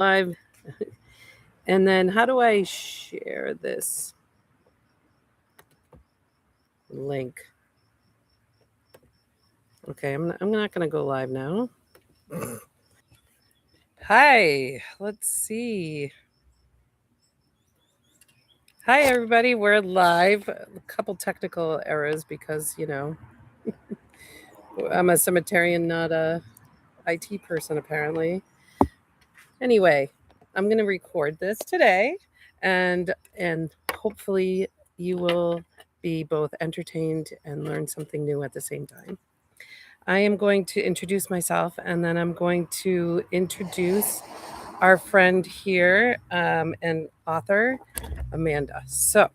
Live. And then how do I share this link? Okay, I'm not going to go live now. Hi, let's see. Hi, everybody. We're live. A couple technical errors because, I'm a cemeterian, not a IT person, apparently. Anyway, I'm going to record this today, and hopefully you will be both entertained and learn something new at the same time. I am going to introduce myself, and then I'm going to introduce our friend here and author, Amanda. So,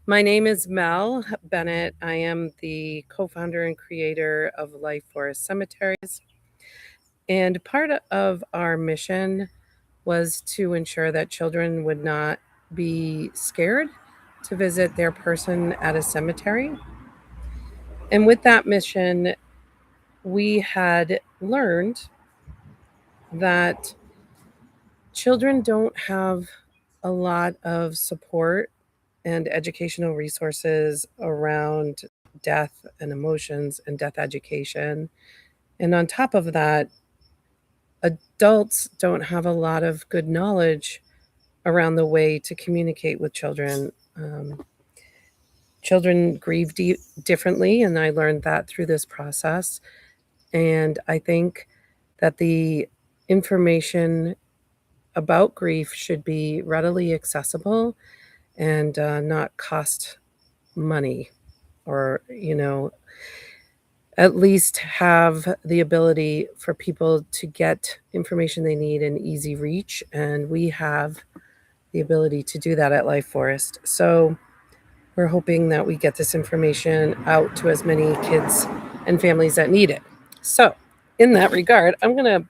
my name is Mel Bennett. I am the co founder and creator of Life Forest Cemeteries. And part of our mission was to ensure that children would not be scared to visit their person at a cemetery. And with that mission, we had learned that children don't have a lot of support and educational resources around death and emotions and death education. And on top of that, adults don't have a lot of good knowledge around the way to communicate with children. Children grieve differently, and I learned that through this process. And I think that the information about grief should be readily accessible and not cost money, or at least have the ability for people to get information they need in easy reach, and we have the ability to do that at Life Forest. So we're hoping that we get this information out to as many kids and families that need it. So in that regard, I'm gonna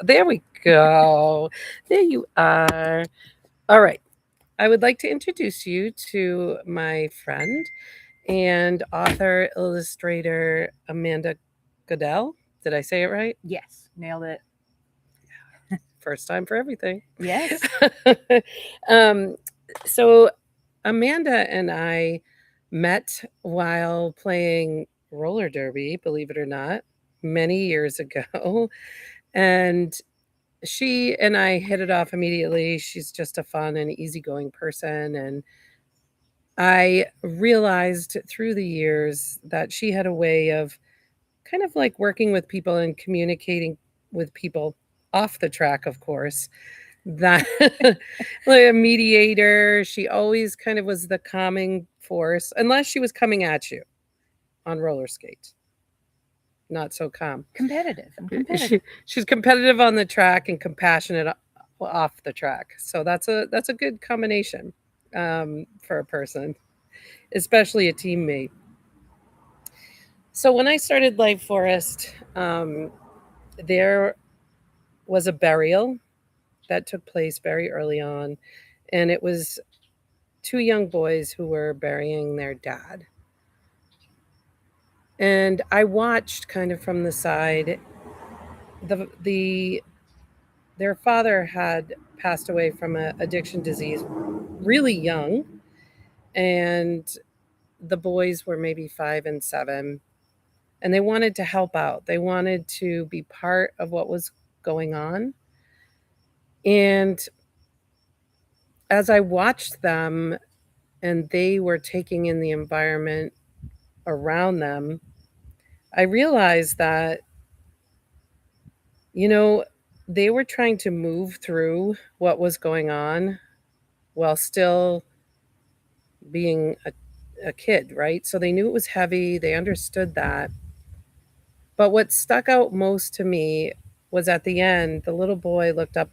there we go. There you are. All right. I would like to introduce you to my friend and author, illustrator, Amanda Goodell. Did I say it right? Yes, nailed it. First time for everything. Yes. um, so, Amanda and I met while playing roller derby, believe it or not, many years ago. And she and I hit it off immediately. She's just a fun and easygoing person. And I realized through the years that she had a way of kind of like working with people and communicating with people off the track, of course. That like a mediator, she always kind of was the calming force, unless she was coming at you on roller skates. Not so calm. Competitive. I'm competitive. She's competitive on the track and compassionate off the track. So that's a good combination for a person, especially a teammate. So when I started Life Forest, there was a burial that took place very early on, and it was two young boys who were burying their dad. And I watched kind of from the side. The their father had passed away from an addiction disease really young, and the boys were maybe 5 and 7, and they wanted to help out. They wanted to be part of what was going on. And as I watched them and they were taking in the environment around them, I realized that, you know, they were trying to move through what was going on while still being a kid, right? So they knew it was heavy, they understood that. But what stuck out most to me was at the end, the little boy looked up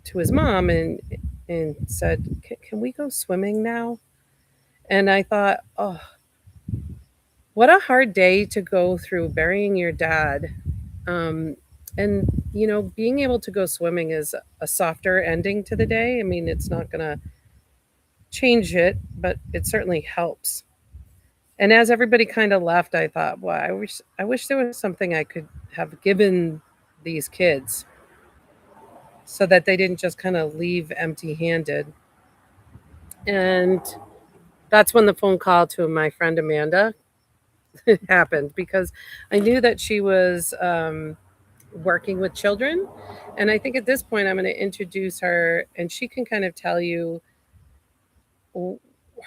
to his mom and said, "Can we go swimming now?" And I thought, oh, what a hard day to go through burying your dad. Um, and, being able to go swimming is a softer ending to the day. I mean, it's not going to change it, but it certainly helps. And as everybody kind of left, I thought, well, I wish there was something I could have given these kids so that they didn't just kind of leave empty-handed. And that's when the phone call to my friend Amanda happened, because I knew that she was working with children. And I think at this point, I'm going to introduce her, and she can kind of tell you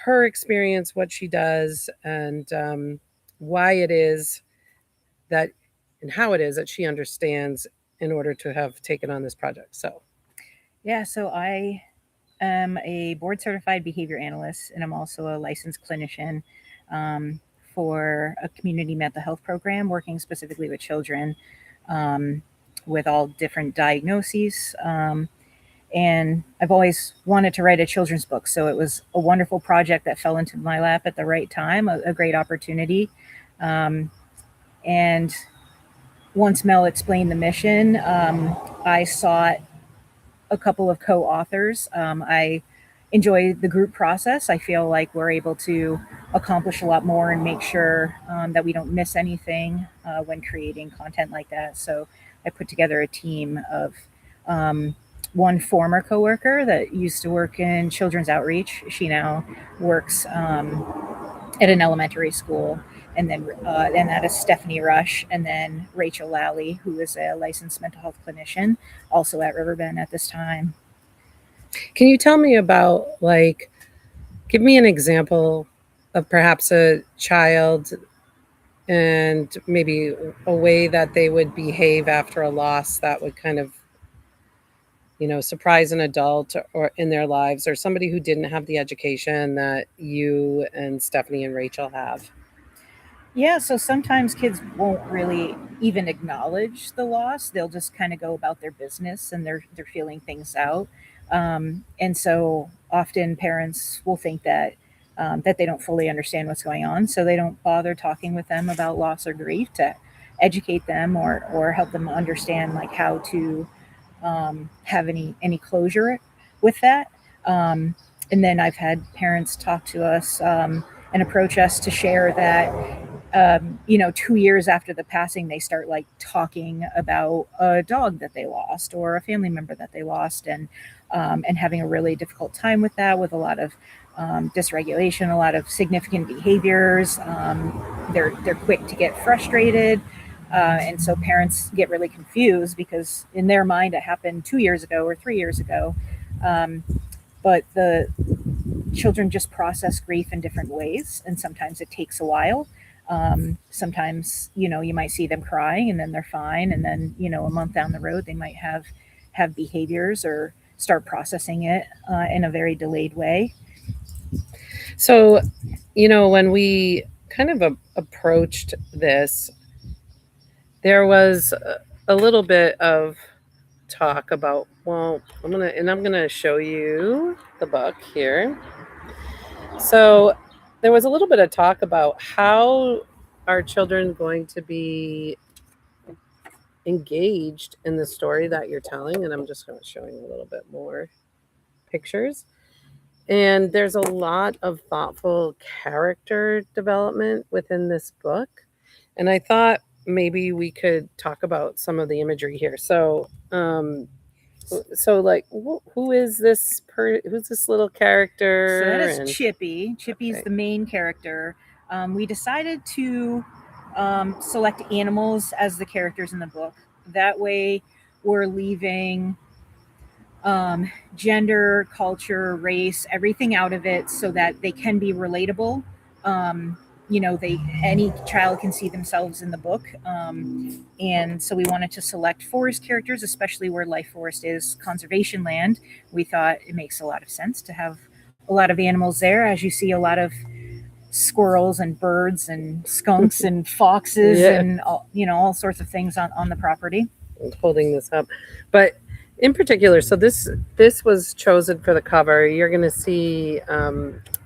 her experience, what she does, and why it is that, and how it is that she understands in order to have taken on this project. So, Yeah, so I am a board certified behavior analyst, and I'm also a licensed clinician um, for a community mental health program working specifically with children um, with all different diagnoses. And I've always wanted to write a children's book. So it was a wonderful project that fell into my lap at the right time, a great opportunity. Um, and once Mel explained the mission, I sought a couple of co-authors. I enjoy the group process. I feel like we're able to accomplish a lot more and make sure that we don't miss anything when creating content like that. So I put together a team of one former coworker that used to work in children's outreach. She now works at an elementary school. And that is Stephanie Rush, and then Rachel Lally, who is a licensed mental health clinician, also at Riverbend at this time. can you tell me about, like, give me an example of perhaps a child and maybe a way that they would behave after a loss that would kind of, surprise an adult or in their lives, or somebody who didn't have the education that you and Stephanie and Rachel have? Yeah, so sometimes kids won't really even acknowledge the loss. They'll just kind of go about their business and they're feeling things out. And so often parents will think that they don't fully understand what's going on, so they don't bother talking with them about loss or grief to educate them or help them understand like how to have any closure with that. And then I've had parents talk to us and approach us to share that 2 years after the passing, they start like talking about a dog that they lost or a family member that they lost, and having a really difficult time with that, with a lot of dysregulation, a lot of significant behaviors. They're quick to get frustrated, and so parents get really confused because in their mind it happened 2 years ago or 3 years ago. But the children just process grief in different ways, and sometimes it takes a while. Sometimes, you might see them crying and then they're fine. And then, a month down the road, they might have behaviors or start processing it in a very delayed way. So, when we kind of approached this, there was a little bit of talk about, well, I'm gonna show you the book here. So there was a little bit of talk about how are children going to be engaged in the story that you're telling, and I'm just going to show you a little bit more pictures. And there's a lot of thoughtful character development within this book, and I thought maybe we could talk about some of the imagery here. So like, who is this who's this little character? So that is Chippy. Chippy's Okay. the main character. We decided to select animals as the characters in the book. That way, we're leaving gender, culture, race, everything out of it, so that they can be relatable. Any child can see themselves in the book, and so we wanted to select forest characters, especially where Life Forest is conservation land. We thought it makes a lot of sense to have a lot of animals there, as you see a lot of squirrels and birds and skunks and foxes, Yeah. and all sorts of things on the property. Holding this up, but in particular, so this was chosen for the cover. You're going to see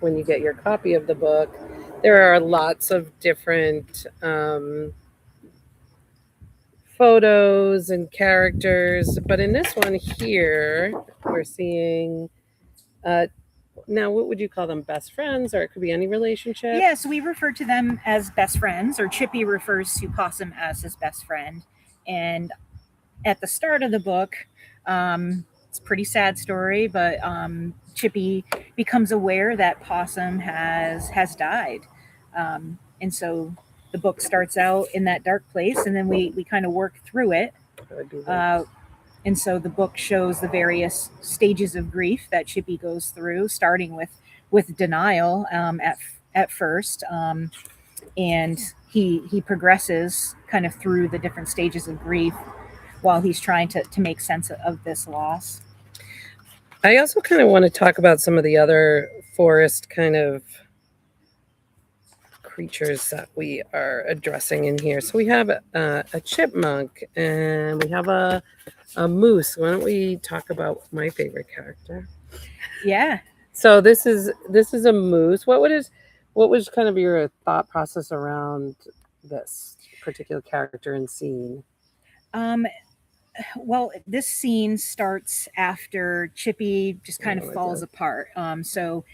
when you get your copy of the book, there are lots of different photos and characters, but in this one here, we're seeing now, what would you call them? Best friends, or it could be any relationship? Yeah, so we refer to them as best friends, or Chippy refers to Possum as his best friend. And at the start of the book, it's a pretty sad story, but Chippy becomes aware that Possum has died, and so the book starts out in that dark place, and then we kind of work through it. I'd be like, Uh, and so the book shows the various stages of grief that Chippy goes through, starting with denial at first, and he progresses kind of through the different stages of grief while he's trying to make sense of this loss. I also kind of want to talk about some of the other forest kind of creatures that we are addressing in here. So we have a chipmunk and we have a moose. Why don't we talk about my favorite character? Yeah. So this is a moose. What was kind of your thought process around this particular character and scene? Um, well, this scene starts after Chippy just kind of Oh, it falls does. apart. So,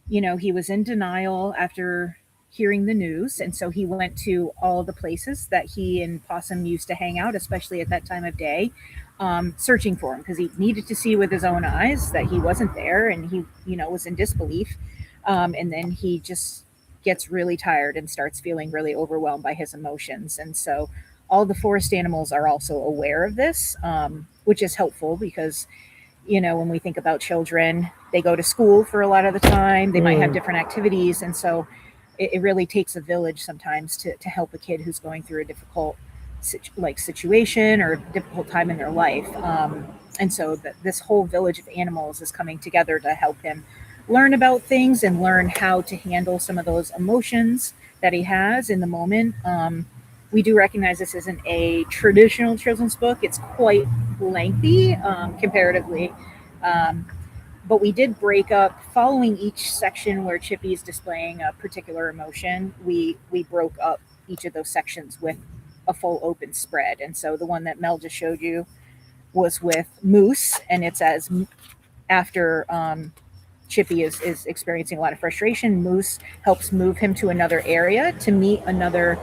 he was in denial after hearing the news, and so he went to all the places that he and Possum used to hang out, especially at that time of day, searching for him because he needed to see with his own eyes that he wasn't there, and he, was in disbelief. And then he just gets really tired and starts feeling really overwhelmed by his emotions, and so all the forest animals are also aware of this, which is helpful because, when we think about children, they go to school for a lot of the time, they might have different activities. And so it really takes a village sometimes to help a kid who's going through a difficult situation or difficult time in their life. And so this whole village of animals is coming together to help him learn about things and learn how to handle some of those emotions that he has in the moment. We do recognize this isn't a traditional children's book. It's quite lengthy comparatively. Um, but we did break up following each section where Chippy's displaying a particular emotion. We broke up each of those sections with a full open spread. And so the one that Mel just showed you was with Moose, and it's as after Chippy is experiencing a lot of frustration, Moose helps move him to another area to meet another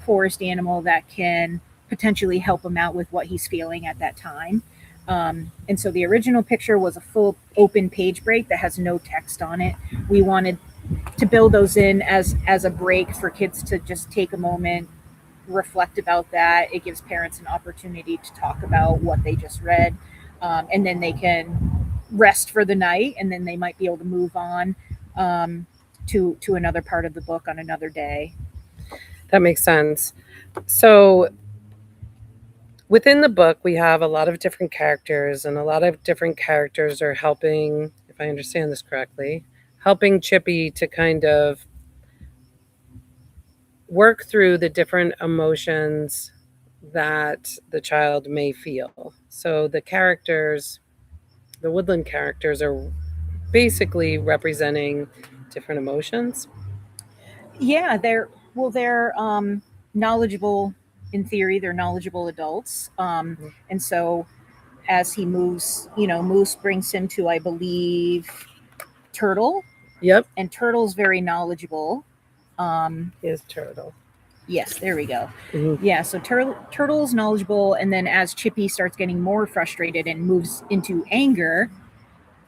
forest animal that can potentially help him out with what he's feeling at that time. And so the original picture was a full open page break that has no text on it. We wanted to build those in as a break for kids to just take a moment, reflect about that. It gives parents an opportunity to talk about what they just read, and then they can rest for the night, and then they might be able to move on to another part of the book on another day. That makes sense. So within the book, we have a lot of different characters, and a lot of different characters are helping, if I understand this correctly, helping Chippy to kind of work through the different emotions that the child may feel. So the woodland characters, are basically representing different emotions. Yeah, they're knowledgeable in theory. They're knowledgeable adults, and so as he moves, Moose brings him to, I believe, Turtle, Yep, and Turtle's very knowledgeable. Um, he is turtle. yes, there we go. Mhm. Yeah, so Turtle's knowledgeable, and then as Chippy starts getting more frustrated and moves into anger,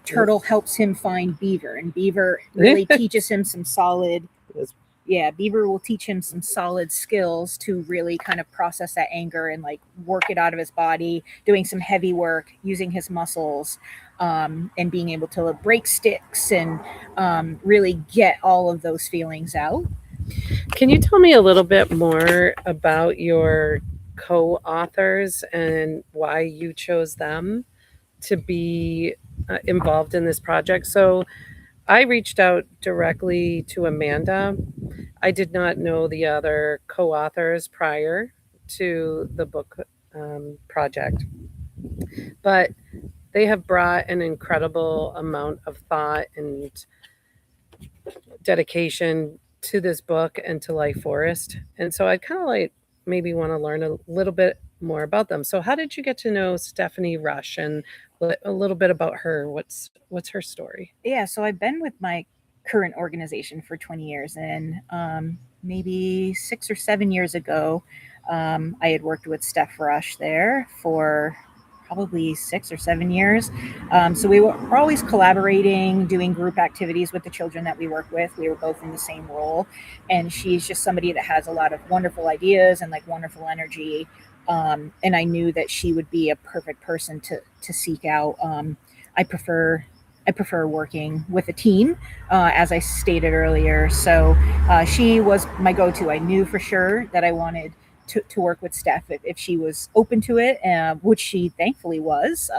Turtle helps him find Beaver, and Beaver really teaches him some solid. Yes. Yeah, Beaver will teach him some solid skills to really kind of process that anger and like work it out of his body, doing some heavy work, using his muscles, and being able to break sticks and really get all of those feelings out. Can you tell me a little bit more about your co-authors and why you chose them to be involved in this project? So I reached out directly to Amanda. I did not know the other co-authors prior to the book project, but they have brought an incredible amount of thought and dedication to this book and to Life Forest. And so I'd kind of like maybe want to learn a little bit more about them. So how did you get to know Stephanie Rush and a little bit about her? What's her story? Yeah, so I've been with my current organization for 20 years, and maybe 6 or 7 years ago, I had worked with Steph Rush there for probably 6 or 7 years. So we're always collaborating, doing group activities with the children that we work with. We were both in the same role, and she's just somebody that has a lot of wonderful ideas and like wonderful energy. And I knew that she would be a perfect person to seek out. I prefer I prefer working with a team, as I stated earlier. So she was my go-to. I knew for sure that I wanted to work with Steph if she was open to it, which she thankfully was,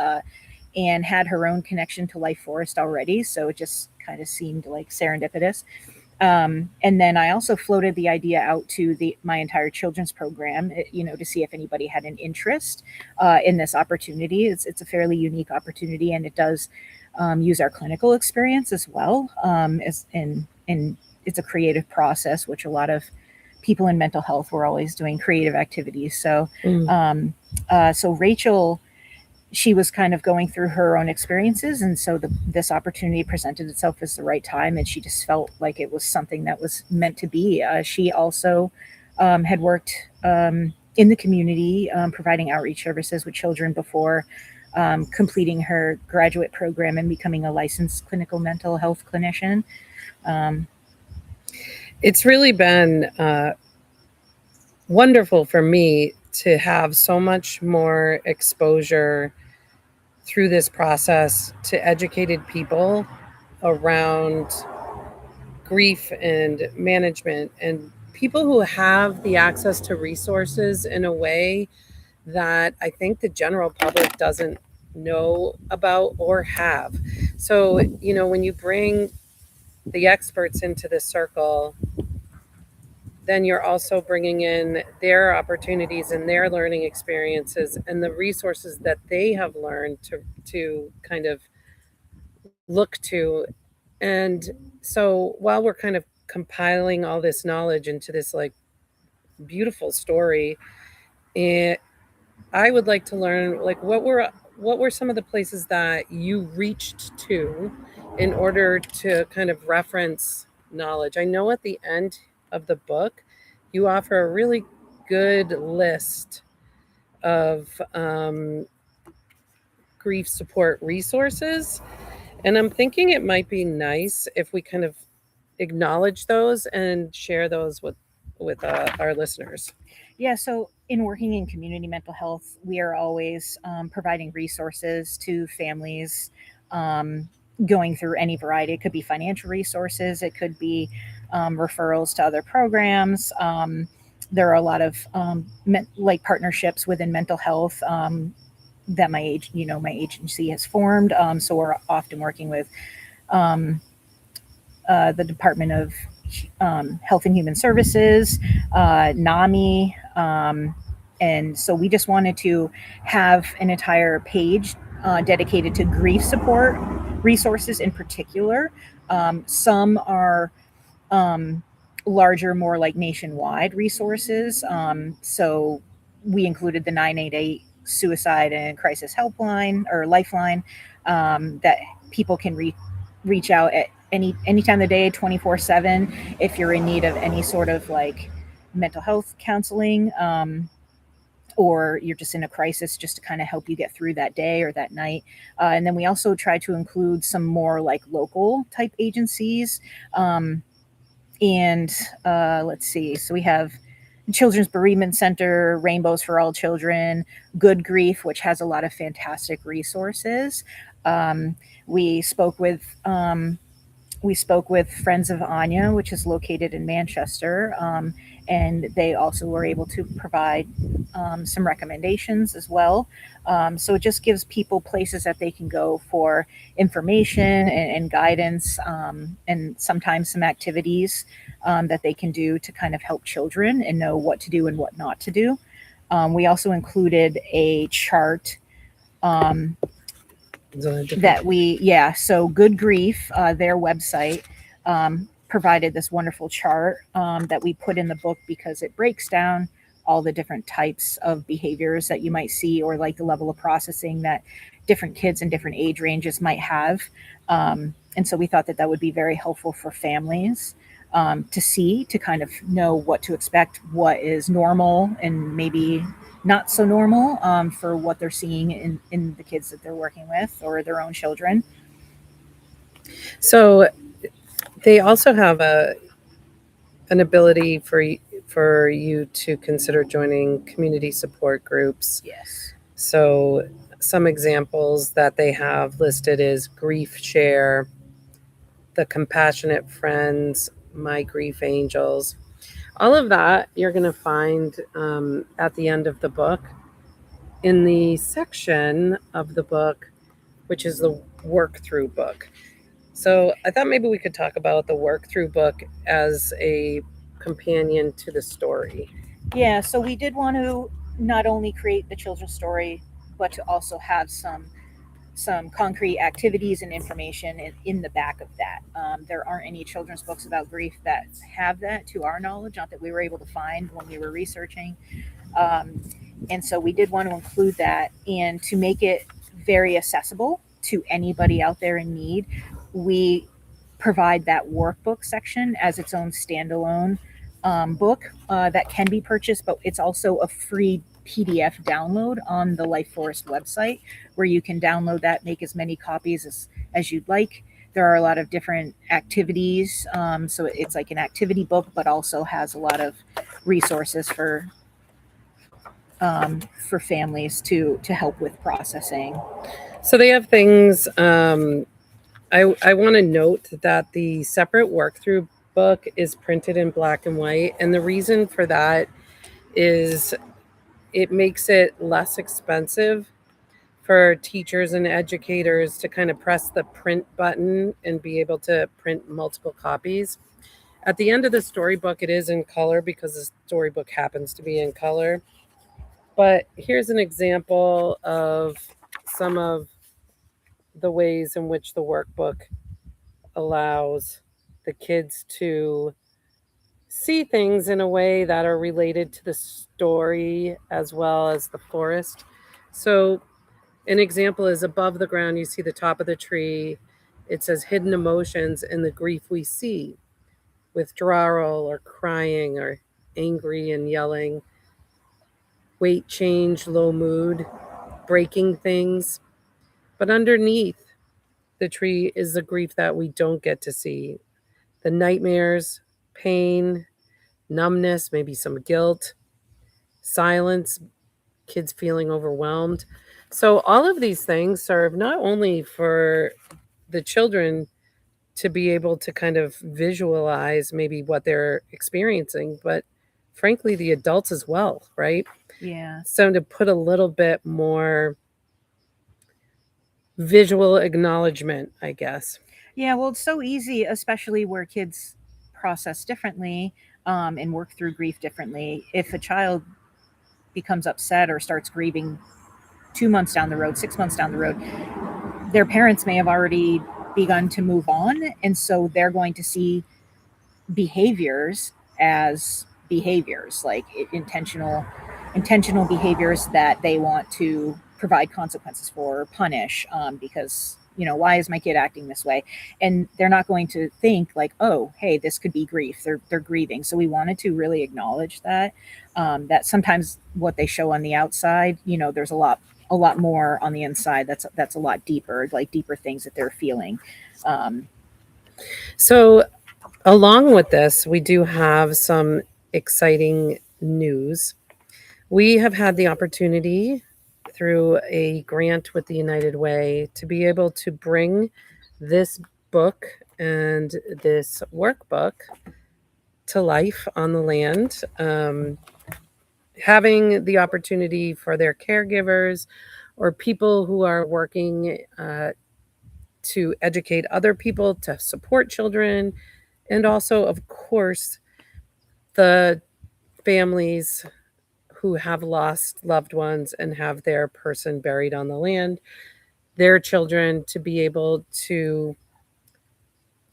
and had her own connection to Life Forest already. So it just kind of seemed like serendipitous. And then I also floated the idea out to my entire children's program, to see if anybody had an interest in this opportunity. It's a fairly unique opportunity, and it does use our clinical experience as well. And it's a creative process, which a lot of people in mental health were always doing creative activities. So, so Rachel, she was kind of going through her own experiences, and so this opportunity presented itself as the right time, and she just felt like it was something that was meant to be. She also had worked in the community, providing outreach services with children before completing her graduate program and becoming a licensed clinical mental health clinician. It's really been wonderful for me to have so much more exposure through this process to educated people around grief and management, and people who have the access to resources in a way that I think the general public doesn't know about or have. So, when you bring the experts into this circle, then you're also bringing in their opportunities and their learning experiences and the resources that they have learned to kind of look to. And so while we're kind of compiling all this knowledge into this like beautiful story, I would like to learn like what were some of the places that you reached to in order to kind of reference knowledge. I know at the end of the book you offer a really good list of grief support resources, and I'm thinking it might be nice if we kind of acknowledge those and share those with our listeners. Yeah, so in working in community mental health, we are always providing resources to families going through any variety. It could be financial resources, it could be referrals to other programs. There are a lot of like partnerships within mental health that my agency has formed. So we're often working with the Department of Health and Human Services, NAMI. And so we just wanted to have an entire page dedicated to grief support resources in particular. Some are larger, more like nationwide resources. So we included the 988 suicide and crisis helpline or lifeline that people can reach out at any time of the day, 24/7, if you're in need of any sort of like mental health counseling, or you're just in a crisis, just to kind of help you get through that day or that night. And then we also try to include some more like local type agencies. And let's see, so we have Children's Bereavement Center, Rainbows for All Children, Good Grief, which has a lot of fantastic resources. We spoke with Friends of Anya, which is located in Manchester, and they also were able to provide some recommendations as well. So it just gives people places that they can go for information and guidance, and sometimes some activities that they can do to kind of help children and know what to do and what not to do. We also included a chart so Good Grief, their website, provided this wonderful chart that we put in the book because it breaks down all the different types of behaviors that you might see, or like the level of processing that different kids in different age ranges might have. And so we thought that would be very helpful for families. to see, to kind of know what to expect, what is normal and maybe not so normal, for what they're seeing in the kids that they're working with or their own children. So they also have an ability for you to consider joining community support groups. Yes. So some examples that they have listed is Grief Share, the Compassionate Friends, My Grief Angels. All of that you're going to find at the end of the book in the section of the book, which is the work through book. So I thought maybe we could talk about the work through book as a companion to the story. Yeah, so we did want to not only create the children's story, but to also have some concrete activities and information in the back of that. There aren't any children's books about grief that have that, to our knowledge, not that we were able to find when we were researching. Um, and so we did want to include that, and to make it very accessible to anybody out there in need, we provide that workbook section as its own standalone book that can be purchased, but it's also a free PDF download on the Life Forest website, where you can download that, make as many copies as you'd like. There are a lot of different activities, so it's like an activity book, but also has a lot of resources for families to help with processing. So they have things. I want to note that the separate work through book is printed in black and white. And the reason for that is it makes it less expensive for teachers and educators to kind of press the print button and be able to print multiple copies. At the end of the storybook, it is in color because the storybook happens to be in color. But here's an example of some of the ways in which the workbook allows the kids to see things in a way that are related to the story as well as the forest. So, an example is above the ground, you see the top of the tree. It says hidden emotions and the grief we see, withdrawal or crying or angry and yelling, weight change, low mood, breaking things. But underneath the tree is the grief that we don't get to see, the nightmares, pain, numbness, maybe some guilt, silence, kids feeling overwhelmed. So, all of these things serve not only for the children to be able to kind of visualize maybe what they're experiencing, but frankly, the adults as well, right? Yeah. So, to put a little bit more visual acknowledgement, I guess. Yeah, well, it's so easy, especially where kids process differently, and work through grief differently. If a child becomes upset or starts grieving 2 months down the road, 6 months down the road, their parents may have already begun to move on. And so they're going to see behaviors as behaviors, like intentional behaviors that they want to provide consequences for or punish, because why is my kid acting this way? And they're not going to think like, oh, hey, this could be grief, they're grieving. So we wanted to really acknowledge that, that sometimes what they show on the outside, there's a lot more on the inside that's a lot deeper, like deeper things that they're feeling. um, So, along with this, we do have some exciting news. We have had the opportunity through a grant with the United Way to be able to bring this book and this workbook to life on the land. Having the opportunity for their caregivers or people who are working to educate other people to support children, and also, of course, the families who have lost loved ones and have their person buried on the land, their children to be able to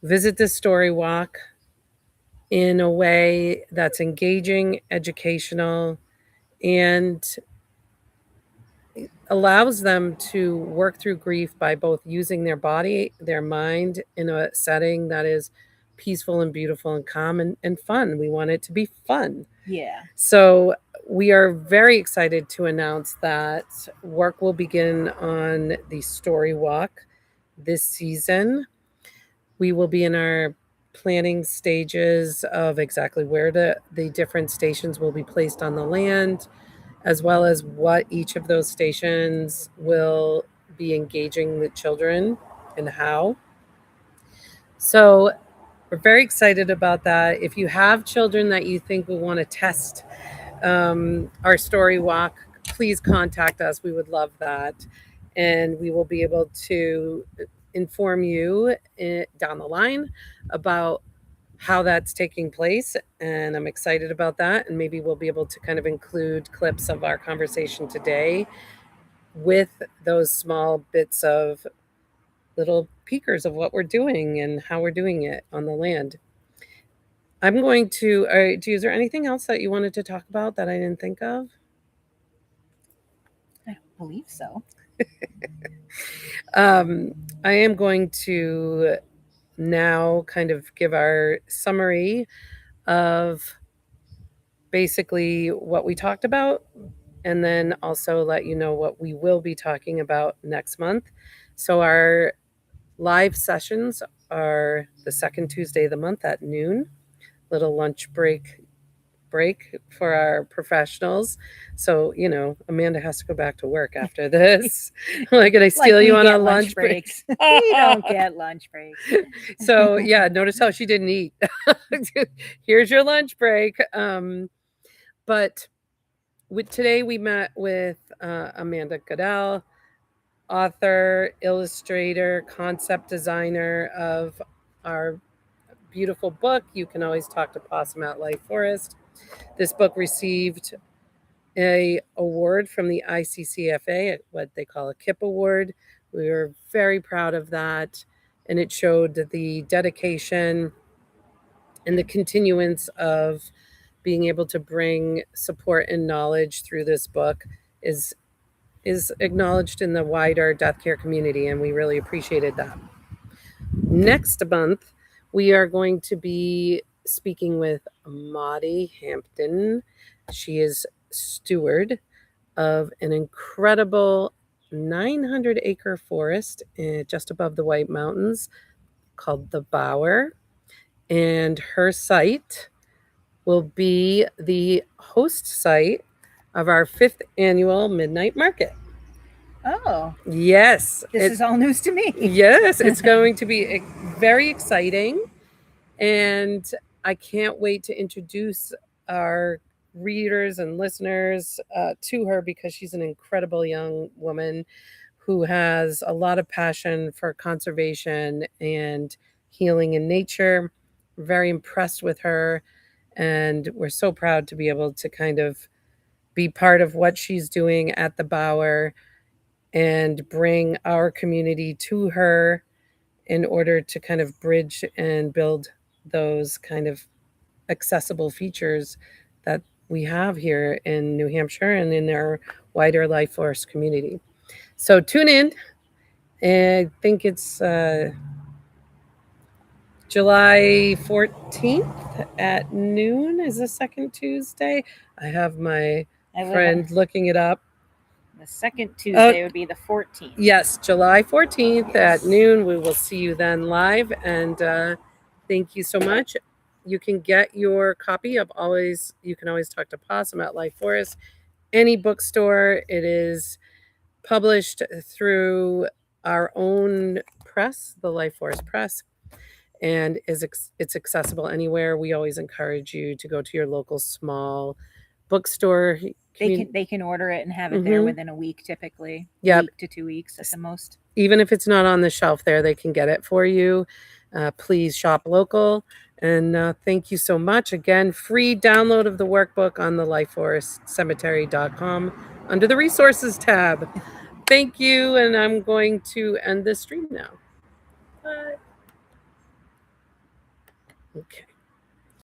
visit the story walk in a way that's engaging, educational, and allows them to work through grief by both using their body, their mind in a setting that is peaceful and beautiful and calm and fun. We want it to be fun. Yeah. So we are very excited to announce that work will begin on the story walk this season. We will be in our planning stages of exactly where the different stations will be placed on the land, as well as what each of those stations will be engaging the children and how. So we're very excited about that. If you have children that you think will want to test our story walk, please contact us. We would love that. And we will be able to inform you down the line about how that's taking place. And I'm excited about that. And maybe we'll be able to kind of include clips of our conversation today with those small bits of little peekers of what we're doing and how we're doing it on the land. I'm going to, is there anything else that you wanted to talk about that I didn't think of? I don't believe so. I am going to now kind of give our summary of basically what we talked about, and then also let you know what we will be talking about next month. So, our live sessions are the second Tuesday of the month at noon, little lunch break for our professionals. So, Amanda has to go back to work after this. Like, can I steal Like you we on a get lunch break? breaks. We don't get lunch breaks. So, yeah, notice how she didn't eat. Here's your lunch break. But today we met with Amanda Goodell, author, illustrator, concept designer of our beautiful book, You Can Always Talk to Possum at Life Forest. This book received a award from the ICCFA, what they call a KIP award. We were very proud of that, and it showed the dedication and the continuance of being able to bring support and knowledge through this book is acknowledged in the wider death care community, and we really appreciated that. Next month, we are going to be speaking with Maudie Hampton. She is steward of an incredible 900-acre forest just above the White Mountains called the Bower. And her site will be the host site of our 5th annual Midnight Market. Oh. Yes. This is all news to me. Yes, it's going to be very exciting. And I can't wait to introduce our readers and listeners to her, because she's an incredible young woman who has a lot of passion for conservation and healing in nature. We're very impressed with her, and we're so proud to be able to kind of be part of what she's doing at the Bower and bring our community to her in order to kind of bridge and build those kind of accessible features that we have here in New Hampshire and in our wider life forest community. So tune in. I think it's July 14th at noon is the second Tuesday. I have my friend looking it up. The second Tuesday would be the 14th. Yes, July 14th at noon. We will see you then live. And thank you so much. You can get your copy of You Can Always Talk to Possum at Life Forest, any bookstore. It is published through our own press, the Life Forest Press, and it's accessible anywhere. We always encourage you to go to your local small bookstore. They can order it and have it there within a week, typically. Yep. Week to 2 weeks at the most. Even if it's not on the shelf there, they can get it for you. Please shop local. And thank you so much. Again, free download of the workbook on the lifeforestcemetery.com under the resources tab. Thank you. And I'm going to end this stream now. Bye. Okay.